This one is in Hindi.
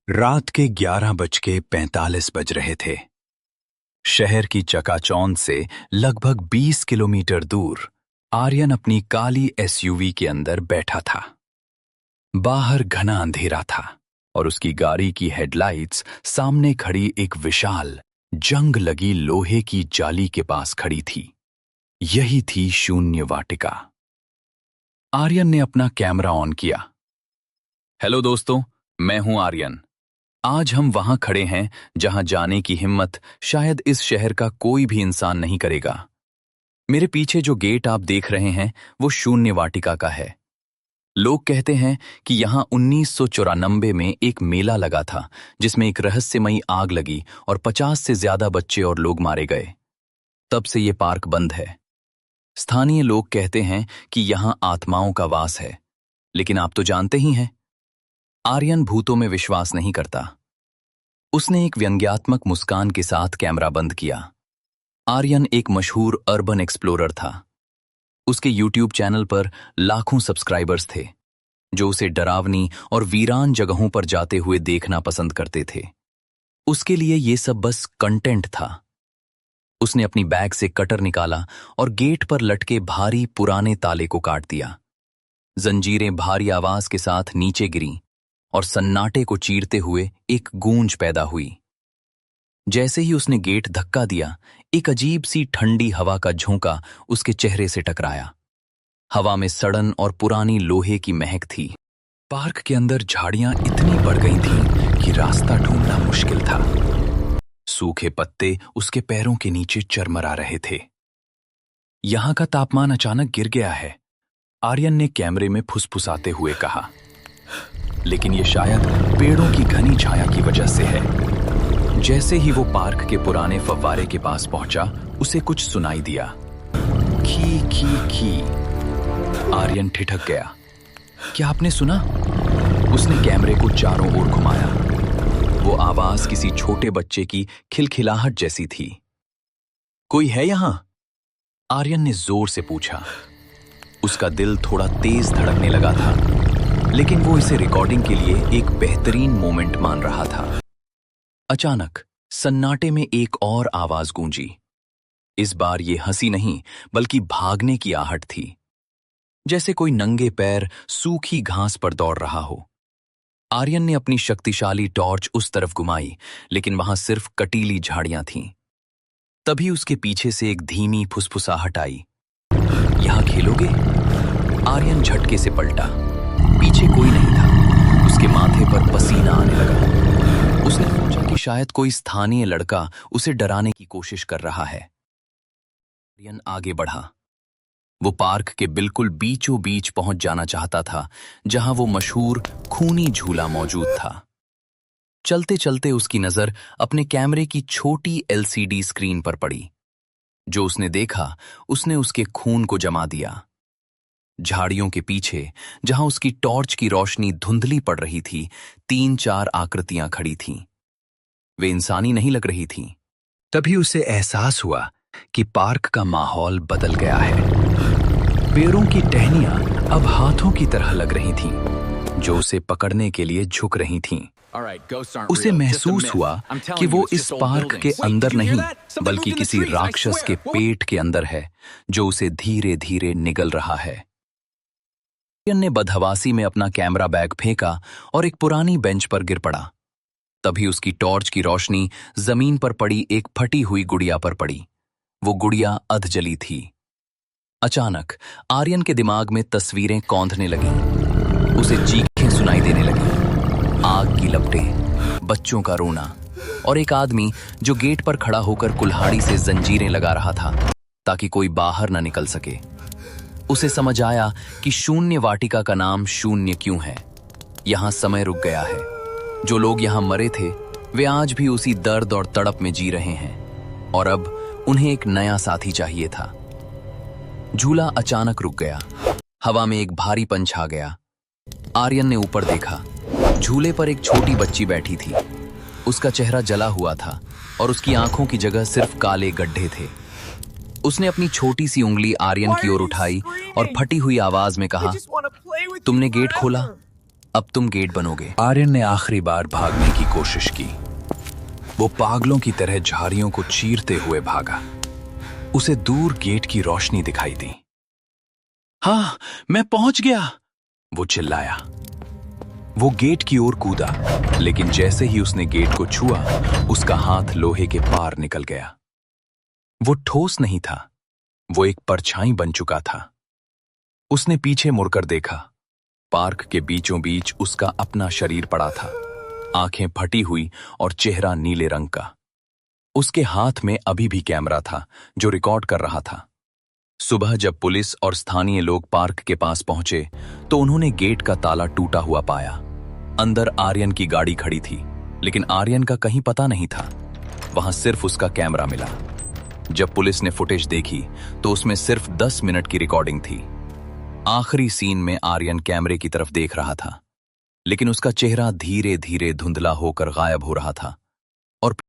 रात के 11:45 बज रहे थे। शहर की चकाचौंध से लगभग 20 किलोमीटर दूर आर्यन अपनी काली एसयूवी के अंदर बैठा था। बाहर घना अंधेरा था और उसकी गाड़ी की हेडलाइट्स सामने खड़ी एक विशाल जंग लगी लोहे की जाली के पास खड़ी थी। यही थी शून्य वाटिका। आर्यन ने अपना कैमरा ऑन किया। हेलो दोस्तों, मैं हूं आर्यन। आज हम वहां खड़े हैं जहां जाने की हिम्मत शायद इस शहर का कोई भी इंसान नहीं करेगा। मेरे पीछे जो गेट आप देख रहे हैं वो शून्य वाटिका का है। लोग कहते हैं कि यहां 1994 में एक मेला लगा था जिसमें एक रहस्यमयी आग लगी और 50 से ज्यादा बच्चे और लोग मारे गए। तब से ये पार्क बंद है। स्थानीय लोग कहते हैं कि यहां आत्माओं का वास है, लेकिन आप तो जानते ही हैं। आर्यन भूतों में विश्वास नहीं करता। उसने एक व्यंग्यात्मक मुस्कान के साथ कैमरा बंद किया। आर्यन एक मशहूर अर्बन एक्सप्लोरर था। उसके यूट्यूब चैनल पर लाखों सब्सक्राइबर्स थे जो उसे डरावनी और वीरान जगहों पर जाते हुए देखना पसंद करते थे। उसके लिए ये सब बस कंटेंट था। उसने अपनी बैग से कटर निकाला और गेट पर लटके भारी पुराने ताले को काट दिया। जंजीरें भारी आवाज के साथ नीचे गिरीं और सन्नाटे को चीरते हुए एक गूंज पैदा हुई। जैसे ही उसने गेट धक्का दिया, एक अजीब सी ठंडी हवा का झोंका उसके चेहरे से टकराया। हवा में सड़न और पुरानी लोहे की महक थी। पार्क के अंदर झाड़ियां इतनी बढ़ गई थीं कि रास्ता ढूंढना मुश्किल था। सूखे पत्ते उसके पैरों के नीचे चरमरा रहे थे। यहां का तापमान अचानक गिर गया है, आर्यन ने कैमरे में फुसफुसाते हुए कहा। लेकिन ये शायद पेड़ों की घनी छाया की वजह से है। जैसे ही वो पार्क के पुराने फव्वारे के पास पहुंचा, उसे कुछ सुनाई दिया। खी खी खी। आर्यन ठिठक गया। क्या आपने सुना? उसने कैमरे को चारों ओर घुमाया। वो आवाज किसी छोटे बच्चे की खिलखिलाहट जैसी थी। कोई है यहां? आर्यन ने जोर से पूछा। उसका दिल थोड़ा तेज धड़कने लगा था, लेकिन वो इसे रिकॉर्डिंग के लिए एक बेहतरीन मोमेंट मान रहा था। अचानक सन्नाटे में एक और आवाज गूंजी। इस बार ये हंसी नहीं बल्कि भागने की आहट थी, जैसे कोई नंगे पैर सूखी घास पर दौड़ रहा हो। आर्यन ने अपनी शक्तिशाली टॉर्च उस तरफ घुमाई, लेकिन वहां सिर्फ कटीली झाड़ियां थीं। तभी उसके पीछे से एक धीमी फुसफुसाहट आई। यहां खेलोगे? आर्यन झटके से पलटा। पीछे कोई नहीं था। उसके माथे पर पसीना आने लगा। उसने सोचा कि शायद कोई स्थानीय लड़का उसे डराने की कोशिश कर रहा है। आर्यन आगे बढ़ा। वो पार्क के बिल्कुल बीचों बीच पहुंच जाना चाहता था, जहां वो मशहूर खूनी झूला मौजूद था। चलते चलते उसकी नजर अपने कैमरे की छोटी एलसीडी स्क्रीन पर पड़ी। जो उसने देखा, उसने उसके खून को जमा दिया। झाड़ियों के पीछे, जहां उसकी टॉर्च की रोशनी धुंधली पड़ रही थी, 3-4 आकृतियां खड़ी थीं। वे इंसानी नहीं लग रही थीं। तभी उसे एहसास हुआ कि पार्क का माहौल बदल गया है। पेड़ों की टहनियां अब हाथों की तरह लग रही थीं, जो उसे पकड़ने के लिए झुक रही थीं। उसे महसूस हुआ कि वो इस पार्क के अंदर नहीं, बल्कि किसी राक्षस के पेट के अंदर है, जो उसे धीरे धीरे निगल रहा है। आर्यन ने बदहवासी में अपना कैमरा बैग फेंका और एक पुरानी बेंच पर गिर पड़ा। तभी उसकी टॉर्च की रोशनी जमीन पर पड़ी एक फटी हुई गुड़िया पर पड़ी। वो गुड़िया अध जली थी। अचानक आर्यन के दिमाग में तस्वीरें कौंधने लगीं। उसे चीखें सुनाई देने लगीं। आग की लपटें, बच्चों का रोना और एक आदमी जो गेट पर खड़ा होकर कुल्हाड़ी से जंजीरें लगा रहा था ताकि कोई बाहर न निकल सके। उसे समझ आया कि शून्य वाटिका का नाम शून्य क्यों है। यहां समय रुक गया है। जो लोग यहां मरे थे, वे आज भी उसी दर्द और तड़प में जी रहे हैं, और अब उन्हें एक नया साथी चाहिए था। झूला अचानक रुक गया। हवा में एक भारीपन छा गया। आर्यन ने ऊपर देखा। झूले पर एक छोटी बच्ची बैठी थी। उसका चेहरा जला हुआ था और उसकी आंखों की जगह सिर्फ काले गड्ढे थे। उसने अपनी छोटी सी उंगली आर्यन की ओर उठाई और फटी हुई आवाज में कहा, तुमने गेट खोला? अब तुम गेट बनोगे। आर्यन ने आखिरी बार भागने की कोशिश की। वो पागलों की तरह झाड़ियों को चीरते हुए भागा। उसे दूर गेट की रोशनी दिखाई दी। हाँ, मैं पहुंच गया, वो चिल्लाया। वो गेट की ओर कूदा, लेकिन जैसे ही उसने गेट को छुआ, उसका हाथ लोहे के पार निकल गया। वो ठोस नहीं था, वो एक परछाई बन चुका था। उसने पीछे मुड़कर देखा। पार्क के बीचों बीच उसका अपना शरीर पड़ा था, आंखें फटी हुई और चेहरा नीले रंग का। उसके हाथ में अभी भी कैमरा था जो रिकॉर्ड कर रहा था। सुबह जब पुलिस और स्थानीय लोग पार्क के पास पहुंचे तो उन्होंने गेट का ताला टूटा हुआ पाया। अंदर आर्यन की गाड़ी खड़ी थी, लेकिन आर्यन का कहीं पता नहीं था। वहां सिर्फ उसका कैमरा मिला। जब पुलिस ने फुटेज देखी तो उसमें सिर्फ 10 मिनट की रिकॉर्डिंग थी। आखिरी सीन में आर्यन कैमरे की तरफ देख रहा था, लेकिन उसका चेहरा धीरे धीरे धुंधला होकर गायब हो रहा था और